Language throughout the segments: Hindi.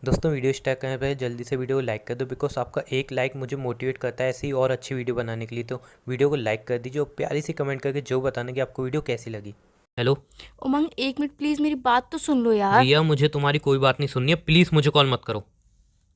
दोस्तों वीडियो स्टार्ट करने पहले जल्दी से वीडियो को लाइक कर दो बिकॉज आपका एक लाइक मुझे मोटिवेट करता है ऐसी और अच्छी वीडियो बनाने के लिए। तो वीडियो को लाइक कर दीजिए और प्यारी सी कमेंट करके जो बताना कि आपको वीडियो कैसी लगी। हेलो उमंग, 1 मिनट प्लीज मेरी बात तो सुन लो यार। रिया, मुझे तुम्हारी कोई बात नहीं सुननी है, प्लीज़ मुझे कॉल मत करो।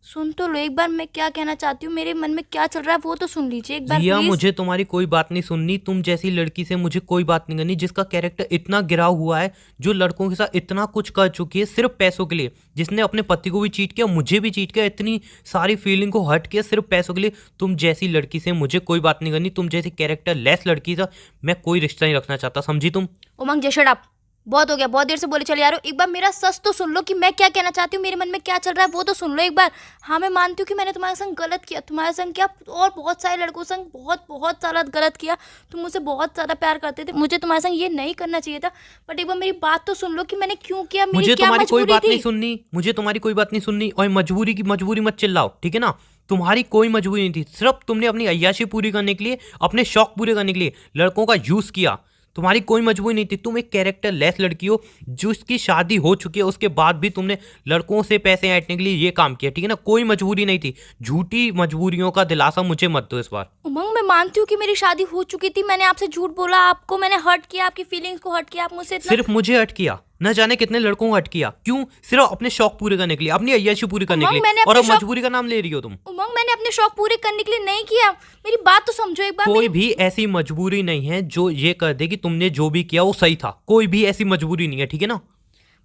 सुन तो लो एक बार, मैं क्या कहना चाहती हूँ, मेरे मन में क्या चल रहा है वो तो सुन लीजिए एक बार रिया, प्लीज। मुझे तुम्हारी कोई बात नहीं सुननी। तुम जैसी लड़की से मुझे कोई बात नहीं करनी जिसका कैरेक्टर इतना गिरा हुआ है, जो लड़कों के साथ इतना कुछ कर चुकी है सिर्फ पैसों के लिए, जिसने अपने पति को भी चीट किया, मुझे भी चीट किया, इतनी सारी फीलिंग को हर्ट किया सिर्फ पैसों के लिए। तुम जैसी लड़की से मुझे कोई बात नहीं करनी। तुम जैसी कैरेक्टर लेस लड़की से मैं कोई रिश्ता नहीं रखना चाहता, समझी तुम? उमंग जय शट अप, बहुत हो गया, बहुत देर से बोले चले आ रहे हो। एक बार मेरा सच तो सुन लो कि मैं क्या कहना चाहती हूँ, मेरे मन में क्या चल रहा है वो तो सुन लो एक बार। हाँ, मैं मानती हूँ कि मैंने तुम्हारे संग गलत किया, तुम्हारे संग क्या और बहुत सारे लड़कों संग बहुत बहुत सारा गलत किया। तुम मुझसे बहुत ज़्यादा प्यार करते थे, मुझे तुम्हारे संग ये नहीं करना चाहिए था। बट एक बार मेरी बात तो सुन लो कि मैंने क्यों किया, मेरी मुझे क्या तुम्हारी कोई मजबूरी बात नहीं थी। सुननी, मुझे तुम्हारी कोई बात नहीं सुननी। और मजबूरी की मजबूरी मत चिल्लाओ, ठीक है ना? तुम्हारी कोई मजबूरी नहीं थी, सिर्फ तुमने अपनी अय्याशी पूरी करने के लिए, अपने शौक पूरे करने के लिए लड़कों का यूज किया। तुम्हारी कोई मजबूरी नहीं थी। तुम एक कैरेक्टर लेस लड़की हो जिसकी शादी हो चुकी है, उसके बाद भी तुमने लड़कों से पैसे ऐंठने के लिए ये काम किया, ठीक है ना? कोई मजबूरी नहीं थी। झूठी मजबूरियों का दिलासा मुझे मत दो इस बार। उमंग, मैं मानती हूँ कि मेरी शादी हो चुकी थी, मैंने आपसे झूठ बोला, आपको मैंने हर्ट किया, आपकी फीलिंग्स को हर्ट किया, आप मुझसे इतना। सिर्फ मुझे हट किया, न जाने कितने लड़कों को हट किया। क्यों? सिर्फ अपने शौक पूरे करने के लिए, अपनी अय्याशी पूरी करने के उमंग, लिए। मैंने और अपने अब शौक मजबूरी का नाम ले रही हो तुम। उमंग मैंने अपने शौक पूरे करने के लिए नहीं किया, मेरी बात तो समझो एक बार। कोई मेरी भी ऐसी मजबूरी नहीं है जो ये कर दे कि तुमने जो भी किया वो सही था। कोई भी ऐसी मजबूरी नहीं है, ठीक है ना?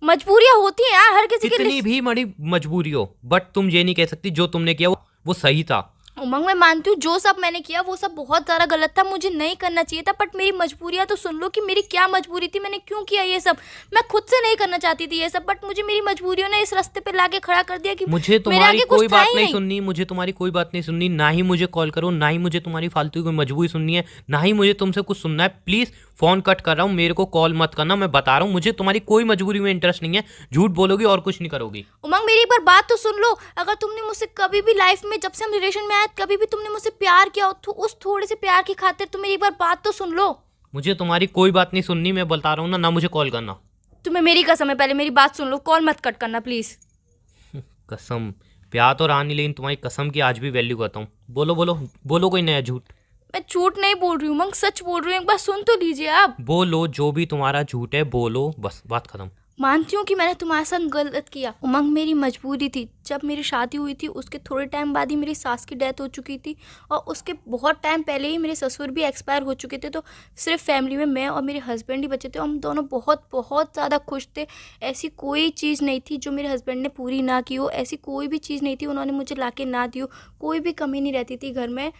मजबूरियां होती हैं यार हर किसी के कितनी लिए। भी बड़ी मजबूरी हो, बट तुम ये नहीं कह सकती जो तुमने किया वो सही था। उमंग, मैं मानती हूँ जो सब मैंने किया वो सब बहुत ज़्यादा गलत था, मुझे नहीं करना चाहिए था। बट मेरी मजबूरियां तो सुन लो कि मेरी क्या मजबूरी थी, मैंने क्यों किया ये सब। मैं खुद से नहीं करना चाहती थी ये सब, बट मुझे मेरी मजबूरियों ने इस रास्ते पे लाके खड़ा कर दिया कि मुझे मेरे तुम्हारी आगे कोई कुछ था बात ही नहीं नहीं। सुननी, मुझे तुम्हारी कोई बात नहीं सुननी। ना ही मुझे कॉल करो, ना ही मुझे तुम्हारी फालतू की कोई मजबूरी सुननी है, ना ही मुझे तुमसे कुछ सुनना है। प्लीज फोन कट कर रहा हूँ, मेरे को कॉल मत करना। मैं बता रहा हूँ, मुझे तुम्हारी कोई मजबूरी में इंटरेस्ट नहीं है। झूठ बोलोगी और कुछ नहीं करोगी। उमंग, मेरी एक बार बात तो सुन लो। अगर तुमने मुझसे कभी भी लाइफ में, जब से हम रिलेशन में आए, कभी भी तुमने मुझसे प्यार किया हो तो उस थोड़े से प्यार की खातिर तुम मेरी एक बार बात तो सुन लो। मुझे तुम्हारी कोई बात नहीं सुननी, मैं बता रहा हूँ ना मुझे कॉल करना। तुम्हें मेरी कसम है, पहले मेरी बात सुन लो, कॉल मत कट करना प्लीज। कसम? प्यार तो रहा नहीं, लेकिन तुम्हारी कसम की आज भी वैल्यू करता हूँ। बोलो बोलो बोलो, कोई नया झूठ। मैं झूठ नहीं बोल रही हूँ उमंग, सच बोल रही हूँ, एक बार सुन तो लीजिए आप। बोलो, जो भी तुम्हारा झूठ है बोलो, बस बात खत्म। मानती हूँ कि मैंने तुम्हारे साथ गलत किया उमंग, मेरी मजबूरी थी। जब मेरी शादी हुई थी उसके थोड़े टाइम बाद ही मेरी सास की डेथ हो चुकी थी, और उसके बहुत टाइम पहले ही मेरे ससुर भी एक्सपायर हो चुके थे। तो सिर्फ फैमिली में मैं और मेरे हस्बैंड ही बचे थे, हम दोनों बहुत बहुत ज़्यादा खुश थे। ऐसी कोई चीज़ नहीं थी जो मेरे हस्बैंड ने पूरी ना की हो, ऐसी कोई भी चीज़ नहीं थी उन्होंने मुझे ला के ना दी हो, कोई भी कमी नहीं रहती थी घर में।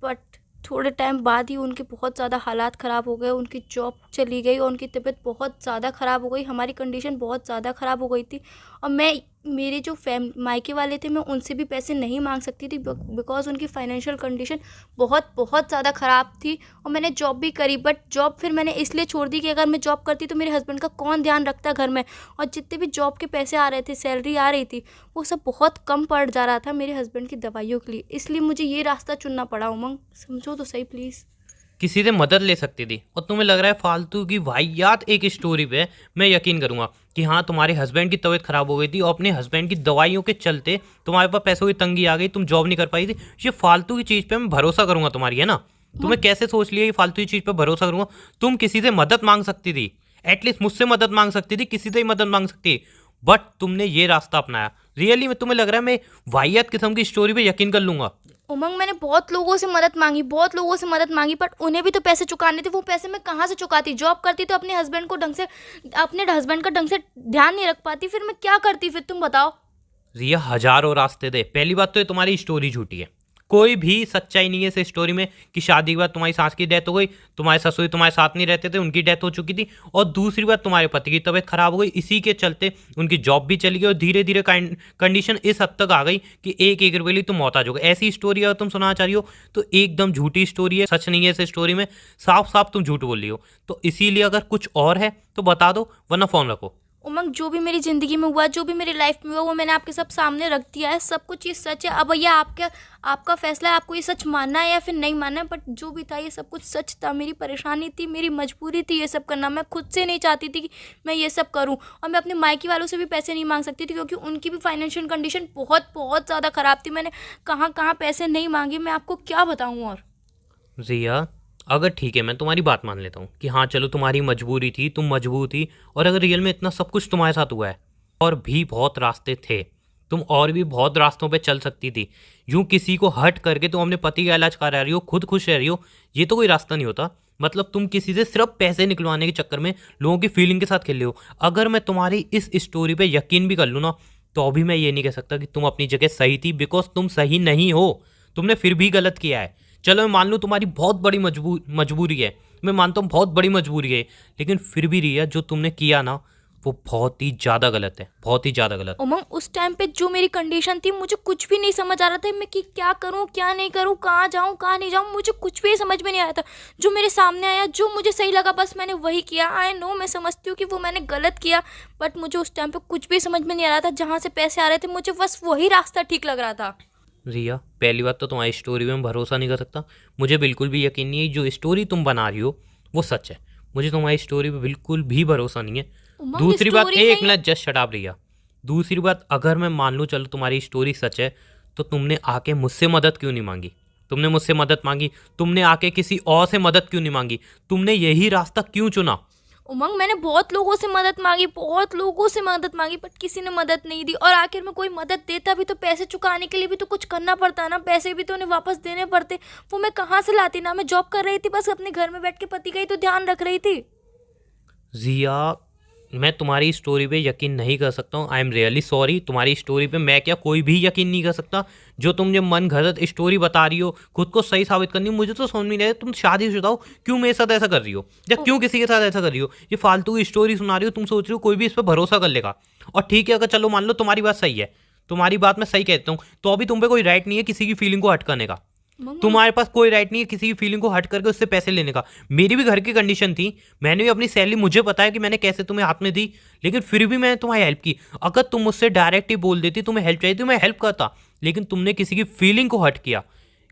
बट थोड़े टाइम बाद ही उनके बहुत ज़्यादा हालात ख़राब हो गए, उनकी जॉब चली गई और उनकी तबीयत बहुत ज़्यादा ख़राब हो गई, हमारी कंडीशन बहुत ज़्यादा ख़राब हो गई थी। और मैं, मेरे जो मायके वाले थे, मैं उनसे भी पैसे नहीं मांग सकती थी बिकॉज़ उनकी फाइनेंशियल कंडीशन बहुत बहुत ज़्यादा ख़राब थी। और मैंने जॉब भी करी, बट जॉब फिर मैंने इसलिए छोड़ दी कि अगर मैं जॉब करती तो मेरे हस्बैंड का कौन ध्यान रखता घर में। और जितने भी जॉब के पैसे आ रहे थे, सैलरी आ रही थी, वो सब बहुत कम पड़ जा रहा था मेरे हस्बैंड की दवाइयों के लिए, इसलिए मुझे ये रास्ता चुनना पड़ा। उमंग, समझो तो सही प्लीज़। किसी से मदद ले सकती थी और तुम्हें लग रहा है फालतू की वाहियात एक स्टोरी पे मैं यकीन करूंगा कि हाँ तुम्हारे हस्बैंड की तबीयत खराब हो गई थी और अपने हस्बैंड की दवाइयों के चलते तुम्हारे पास पैसों की तंगी आ गई, तुम जॉब नहीं कर पाई थी। ये फालतू की चीज़ पे मैं भरोसा करूंगा तुम्हारी, है ना? तुम्हें कैसे सोच लिया ये फालतू की चीज़ पे भरोसा करूंगा? तुम किसी से मदद मांग सकती थी, एटलीस्ट मुझसे मदद मांग सकती थी, किसी से ही मदद मांग सकती, बट तुमने ये रास्ता अपनाया। रियली में तुम्हें लग रहा है मैं वाहियात किस्म की स्टोरी पे यकीन कर लूंगा? उमंग, मैंने बहुत लोगों से मदद मांगी, बहुत लोगों से मदद मांगी, बट उन्हें भी तो पैसे चुकाने थे। वो पैसे मैं कहाँ से चुकाती? जॉब करती तो अपने हस्बैंड को ढंग से, अपने हस्बैंड का ढंग से ध्यान नहीं रख पाती, फिर मैं क्या करती? फिर तुम बताओ। रिया, हजारों रास्ते थे। पहली बात तो ये तुम्हारी स्टोरी झूठी है, कोई भी सच्चाई नहीं है इस स्टोरी में कि शादी के बाद तुम्हारी सास की डेथ हो गई, तुम्हारे ससुर तुम्हारे साथ नहीं रहते थे, उनकी डेथ हो चुकी थी। और दूसरी बात, तुम्हारे पति की तबीयत खराब हो गई, इसी के चलते उनकी जॉब भी चली गई और धीरे धीरे कंडीशन इस हद तक आ गई कि एक एक रुपये लिए तुम मोहताज हो गए। ऐसी स्टोरी अगर तुम सुनाना चाह रही हो तो एकदम झूठी स्टोरी है, सच नहीं है इस स्टोरी में। साफ साफ तुम झूठ बोल रही हो। तो इसीलिए अगर कुछ और है तो बता दो, वरना फोन रखो। उमंग, जो भी मेरी ज़िंदगी में हुआ, जो भी मेरी लाइफ में हुआ, वो मैंने आपके सब सामने रख दिया है। सब कुछ ये सच है। अब भैया आपका फैसला है, आपको ये सच मानना है या फिर नहीं मानना है। बट जो भी था ये सब कुछ सच था। मेरी परेशानी थी, मेरी मजबूरी थी ये सब करना। मैं खुद से नहीं चाहती थी कि मैं ये सब करूं। और मैं अपने मायके वालों से भी पैसे नहीं मांग सकती थी, क्योंकि उनकी भी फाइनेंशियल कंडीशन बहुत बहुत ज़्यादा ख़राब थी। मैंने कहाँ कहाँ पैसे नहीं मांगे, मैं आपको क्या बताऊँ। और रिया, अगर ठीक है मैं तुम्हारी बात मान लेता हूँ कि हाँ चलो तुम्हारी मजबूरी थी, तुम मजबूर थी, और अगर रियल में इतना सब कुछ तुम्हारे साथ हुआ है और भी बहुत रास्ते थे, तुम और भी बहुत रास्तों पे चल सकती थी। यूं किसी को हट करके तुम अपने पति का इलाज करा रही हो, खुद खुश रह रही हो, ये तो कोई रास्ता नहीं होता। मतलब तुम किसी से सिर्फ पैसे निकलवाने के चक्कर में लोगों की फीलिंग के साथ खेल रहे हो। अगर मैं तुम्हारी इस स्टोरी पे यकीन भी कर लूँ ना, तो अभी मैं ये नहीं कह सकता कि तुम अपनी जगह सही थी, बिकॉज तुम सही नहीं हो। तुमने फिर भी गलत किया है। चलो मैं मान लूँ तुम्हारी बहुत बड़ी मजबूरी है, मैं मानता हूँ बहुत बड़ी मजबूरी है, लेकिन फिर भी रिया जो तुमने किया ना वो बहुत ही ज़्यादा गलत है, बहुत ही ज़्यादा गलत। उमंग, उस टाइम पे जो मेरी कंडीशन थी, मुझे कुछ भी नहीं समझ आ रहा था मैं कि क्या करूं क्या नहीं करूं, कहाँ जाऊं कहाँ नहीं जाऊं, मुझे कुछ भी समझ में नहीं आया था। जो मेरे सामने आया, जो मुझे सही लगा, बस मैंने वही किया। आई नो, मैं समझती हूँ कि वो मैंने गलत किया, बट मुझे उस टाइम पे कुछ भी समझ में नहीं आ रहा था। जहाँ से पैसे आ रहे थे मुझे बस वही रास्ता ठीक लग रहा था। रिया, पहली बात तो तुम्हारी स्टोरी में मैं भरोसा नहीं कर सकता। मुझे बिल्कुल भी यकीन नहीं है जो स्टोरी तुम बना रही हो वो सच है। मुझे तुम्हारी स्टोरी पे बिल्कुल भी भरोसा नहीं है। उमंग, दूसरी बात, स्टोरी एक नहीं। मिनट जस्ट शट अप रिया। दूसरी बात, अगर मैं मान लूँ चलो तुम्हारी स्टोरी सच है, तो तुमने आके मुझसे मदद क्यों नहीं मांगी? तुमने मुझसे मदद मांगी, तुमने आके किसी और से मदद क्यों नहीं मांगी? तुमने यही रास्ता क्यों चुना? उमंग, मैंने बहुत लोगों से मदद मांगी, बहुत लोगों से मदद मांगी, बट किसी ने मदद नहीं दी। और आखिर में कोई मदद देता भी तो पैसे चुकाने के लिए भी तो कुछ करना पड़ता ना, पैसे भी तो उन्हें वापस देने पड़ते। वो मैं कहाँ से लाती ना, मैं जॉब कर रही थी, बस अपने घर में बैठ के पति का ही तो ध्यान रख रही थी। जिया, मैं तुम्हारी स्टोरी पे यकीन नहीं कर सकता हूँ। I am really sorry. तुम्हारी स्टोरी पे मैं क्या कोई भी यकीन नहीं कर सकता। जो तुम जो मन घड़त स्टोरी बता रही हो, खुद को सही साबित करनी, मुझे तो समझ में नहीं आया। तुम शादीशुदा हो, क्यों मेरे साथ ऐसा कर रही हो, या क्यों किसी के साथ ऐसा कर रही हो? ये फालतू की स्टोरी सुना रही हो, तुम सोच रही हो कोई भी इस पर भरोसा कर लेगा। और ठीक है, अगर चलो मान लो तुम्हारी बात सही है, तुम्हारी बात मैं सही कहता हूँ, तो अभी तुम पे कोई राइट नहीं है किसी की फीलिंग को हट करने का। तुम्हारे पास कोई राइट नहीं है किसी की फीलिंग को हट करके उससे पैसे लेने का। मेरी भी घर की कंडीशन थी, मैंने भी अपनी सैलरी, मुझे पता है कि मैंने कैसे तुम्हें हाथ में दी, लेकिन फिर भी मैंने तुम्हारी हेल्प की। अगर तुम मुझसे डायरेक्ट ही बोल देती तुम्हें हेल्प चाहिए तो मैं हेल्प करता, लेकिन तुमने किसी की फीलिंग को हट किया।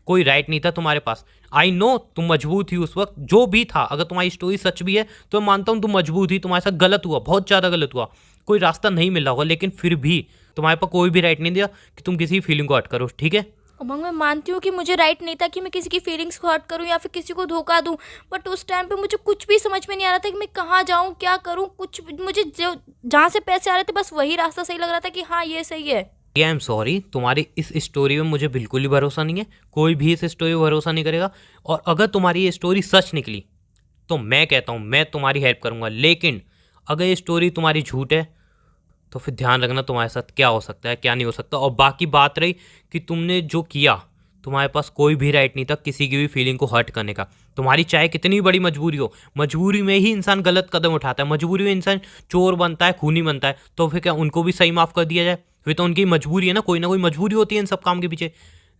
कोई राइट नहीं था तुम्हारे पास। आई नो तुम मजबूर थी उस वक्त, जो भी था। अगर तुम्हारी स्टोरी सच भी है तो मैं मानता हूँ तुम मजबूर थी, तुम्हारे साथ गलत हुआ, बहुत ज़्यादा गलत हुआ, कोई रास्ता नहीं मिला होगा, लेकिन फिर भी तुम्हारे पास कोई भी राइट नहीं दिया कि तुम किसी फीलिंग को हट करो। ठीक है? उमंग, मैं मानती हूँ कि मुझे राइट नहीं था कि मैं किसी की फीलिंग्स को हर्ट करूँ या फिर किसी को धोखा दूँ, बट उस टाइम पे मुझे कुछ भी समझ में नहीं आ रहा था कि मैं कहाँ जाऊँ क्या करूँ। कुछ मुझे जो जहाँ से पैसे आ रहे थे बस वही रास्ता सही लग रहा था कि हाँ ये सही है। आई एम सॉरी, तुम्हारी इस स्टोरी में मुझे बिल्कुल ही भरोसा नहीं है। कोई भी इस स्टोरी में भरोसा नहीं करेगा। और अगर तुम्हारी ये स्टोरी सच निकली तो मैं कहता हूँ मैं तुम्हारी हेल्प करूँगा, लेकिन अगर ये स्टोरी तुम्हारी झूठ है तो फिर ध्यान रखना तुम्हारे साथ क्या हो सकता है क्या नहीं हो सकता। और बाकी बात रही कि तुमने जो किया, तुम्हारे पास कोई भी राइट नहीं था किसी की भी फीलिंग को हर्ट करने का। तुम्हारी चाहे कितनी बड़ी मजबूरी हो, मजबूरी में ही इंसान गलत कदम उठाता है, मजबूरी में इंसान चोर बनता है, खूनी बनता है। तो फिर क्या उनको भी सही माफ़ कर दिया जाए? फिर तो उनकी मजबूरी है ना कोई मजबूरी होती है इन सब काम के पीछे।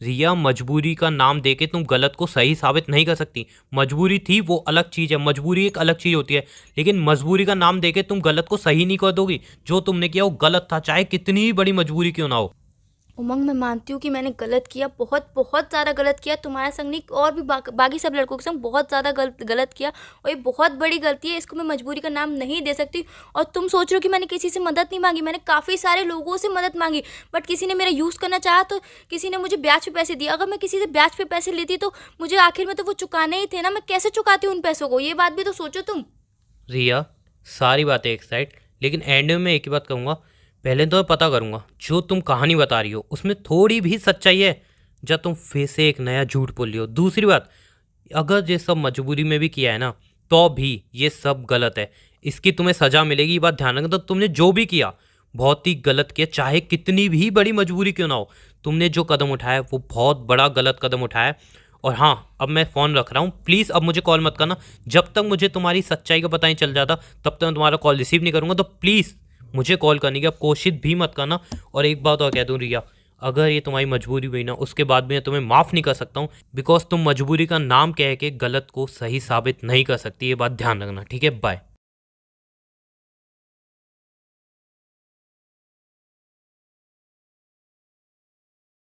रिया, मजबूरी का नाम देके तुम गलत को सही साबित नहीं कर सकती। मजबूरी थी वो अलग चीज़ है, मजबूरी एक अलग चीज़ होती है, लेकिन मजबूरी का नाम देके तुम गलत को सही नहीं कर दोगी। जो तुमने किया वो गलत था, चाहे कितनी ही बड़ी मजबूरी क्यों ना हो। उमंग, मैं मानती हूँ कि मैंने गलत किया, बहुत बहुत ज़्यादा गलत किया। तुम्हारे संग नहीं, और भी बाकी सब लड़कों के संग बहुत ज़्यादा गलत किया, और ये बहुत बड़ी गलती है। इसको मैं मजबूरी का नाम नहीं दे सकती। और तुम सोच रहे हो कि मैंने किसी से मदद नहीं मांगी, मैंने काफ़ी सारे लोगों से मदद मांगी, बट किसी ने मेरा यूज़ करना चाहा तो किसी ने मुझे ब्याज पे पैसे दिए। अगर मैं किसी से ब्याज पे पैसे लेती तो मुझे आखिर में तो वो चुकाने ही थे ना, मैं कैसे चुकाती उन पैसों को, ये बात भी तो सोचो तुम। रिया, सारी बातें एक साइड, लेकिन एंड में मैं एक ही बात कहूँगा, पहले तो मैं पता करूँगा जो तुम कहानी बता रही हो उसमें थोड़ी भी सच्चाई है, जब तुम फिर से एक नया झूठ बोल रही हो। दूसरी बात, अगर ये सब मजबूरी में भी किया है ना, तो भी ये सब गलत है, इसकी तुम्हें सज़ा मिलेगी, ये बात ध्यान रखना। तो तुमने जो भी किया बहुत ही गलत किया, चाहे कितनी भी बड़ी मजबूरी क्यों ना हो। तुमने जो कदम उठाया वो बहुत बड़ा गलत कदम उठाया है। और हाँ, अब मैं फ़ोन रख रहा हूँ, प्लीज़ अब मुझे कॉल मत करना। जब तक मुझे तुम्हारी सच्चाई का पता नहीं चल जाता तब तक मैं तुम्हारा कॉल रिसीव नहीं करूँगा। तो प्लीज़ मुझे कॉल करने की अब कोशिश भी मत करना। और एक बात और कह दूँ रिया, अगर ये तुम्हारी मजबूरी हुई ना, उसके बाद भी मैं तुम्हें माफ़ नहीं कर सकता हूँ, बिकॉज तुम मजबूरी का नाम कह के गलत को सही साबित नहीं कर सकती। ये बात ध्यान रखना, ठीक है? बाय।